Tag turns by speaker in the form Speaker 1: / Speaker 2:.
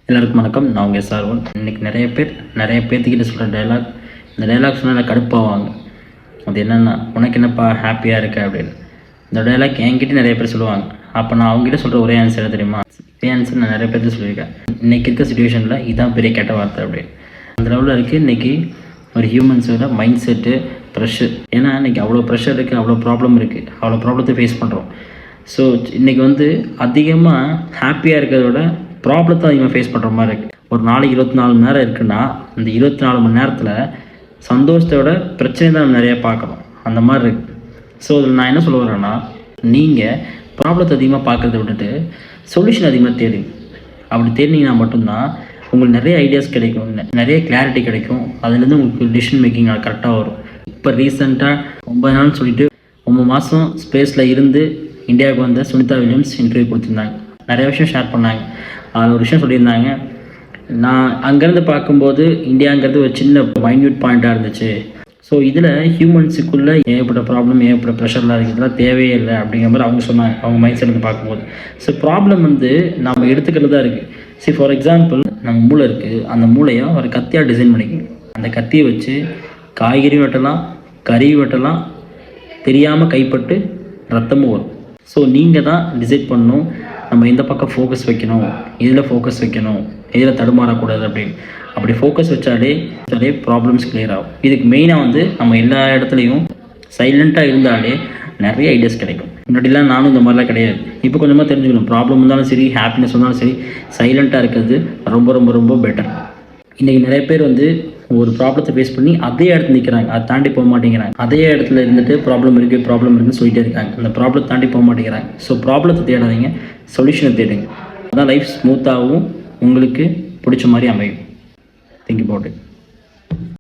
Speaker 1: எல்லாருக்கும் வணக்கம். நான் உங்கள் சார்வன். இன்றைக்கி நிறைய பேர்த்துக்கிட்ட சொல்கிற டைலாக், இந்த டைலாக் சொன்னால் கடுப்பாவாங்க. அது என்னென்னா, உனக்கு என்னப்பா ஹாப்பியாக இருக்க அப்படின்னு. இந்த டைலாக் என்கிட்ட நிறைய பேர் சொல்லுவாங்க. அப்போ நான் அவங்ககிட்ட சொல்கிற ஒரே ஆன்சர் தெரியுமா? இதே ஆன்சர் நான் நிறைய பேர்த்து சொல்லியிருக்கேன். இன்றைக்கி இருக்க சுச்சுவேஷனில் இதுதான் பெரிய கெட்ட வார்த்தை அப்படின்னு. அந்த லெவலில் இருக்குது இன்றைக்கி ஒரு ஹியூமன்ஸோட மைண்ட் செட்டு, ப்ரெஷர். ஏன்னா இன்றைக்கி அவ்வளோ ப்ரெஷர் இருக்குது, அவ்வளோ ப்ராப்ளம் இருக்குது, அவ்வளோ ப்ராப்ளத்தை ஃபேஸ் பண்ணுறோம். ஸோ இன்றைக்கி அதிகமாக ஹாப்பியாக இருக்கிறதோட ப்ராப்ளத்தை அதிகமாக ஃபேஸ் பண்ணுற மாதிரி இருக்குது. ஒரு நாளைக்கு 24 மணி நேரம் இருக்குன்னா, அந்த 24 மணி நேரத்தில் சந்தோஷத்தோட பிரச்சனை தான் நம்ம நிறையா பார்க்குறோம். அந்த மாதிரி இருக்குது. ஸோ இதில் நான் என்ன சொல்ல வரேன்னா, நீங்கள் ப்ராப்ளத்தை அதிகமாக பார்க்குறத விட்டுட்டு சொல்யூஷன் அதிகமாக தேடுங்க. அப்படி தேடினீங்கன்னா மட்டும்தான் உங்களுக்கு நிறைய ஐடியாஸ் கிடைக்கும், நிறைய கிளாரிட்டி கிடைக்கும். அதுலேருந்து உங்களுக்கு டிசிஷன் மேக்கிங் கரெக்டாக வரும். இப்போ ரீசெண்டாக 9 நாள்னு சொல்லிட்டு 9 மாதம் ஸ்பேஸில் இருந்து இந்தியாவுக்கு வந்த சுனிதா வில்லியம்ஸ் இன்டர்வியூ கொடுத்துருந்தாங்க. நிறைய விஷயம் ஷேர் பண்ணாங்க. அதில் ஒரு விஷயம் சொல்லியிருந்தாங்க, நான் அங்கேருந்து பார்க்கும்போது இந்தியாங்கிறது ஒரு சின்ன மைன்யூட் பாயிண்ட்டாக இருந்துச்சு. ஸோ இதில் ஹியூமன்ஸுக்குள்ளே ஏகப்பட்ட ப்ராப்ளம், ஏகப்பட்ட ப்ரெஷர்லாம் இருக்குது, இதெல்லாம் தேவையே இல்லை அப்படிங்கிற மாதிரி அவங்க சொன்னாங்க. அவங்க மைண்ட் செட் பார்க்கும்போது ஸோ ப்ராப்ளம் நம்ம எடுத்துக்கிறது தான் இருக்குது. ஃபார் எக்ஸாம்பிள், நம்ம மூளை இருக்குது. அந்த மூளையை ஒரு கத்தியாக டிசைன் பண்ணிக்கணும். அந்த கத்தியை வச்சு காய்கறி வெட்டலாம், கறி வெட்டலாம், தெரியாமல் கைப்பட்டு ரத்தமும் வரும். ஸோ நீங்கள் தான் டிசைட் பண்ணணும், நம்ம எந்த பக்கம் ஃபோக்கஸ் வைக்கணும், இதில் ஃபோக்கஸ் வைக்கணும், இதில் தடுமாறக்கூடாது அப்படின்னு. அப்படி ஃபோக்கஸ் வச்சாலே ப்ராப்ளம்ஸ் கிளியர் ஆகும். இதுக்கு மெயினாக நம்ம எல்லா இடத்துலையும் சைலண்ட்டாக இருந்தாலே நிறைய ஐடியாஸ் கிடைக்கும். முன்னாடிலாம் நானும் இந்த மாதிரிலாம் கிடையாது. இப்போ கொஞ்சமாக தெரிஞ்சுக்கணும். ப்ராப்ளம் இருந்தாலும் சரி, ஹாப்பினஸ் இருந்தாலும் சரி, சைலண்ட்டாக இருக்கிறது ரொம்ப ரொம்ப ரொம்ப பெட்டர். இன்றைக்கி நிறைய பேர் ஒரு ப்ராப்ளத்தை ஃபேஸ் பண்ணி அதே இடத்துல நிற்கிறாங்க, அதை தாண்டி போக மாட்டேங்கிறாங்க. அதே இடத்துல இருந்துட்டு ப்ராப்ளம் இருக்குன்னு சொல்லிட்டே இருக்காங்க. அந்த ப்ராப்ளத்தை தாண்டி போக மாட்டேங்கிறாங்க. ஸோ ப்ராப்ளத்தை தேடாதீங்க, சொல்யூஷனை தேடுங்க. அதான் லைஃப் ஸ்மூத்தாகவும் உங்களுக்கு பிடிச்ச மாதிரி அமையும். Think about it.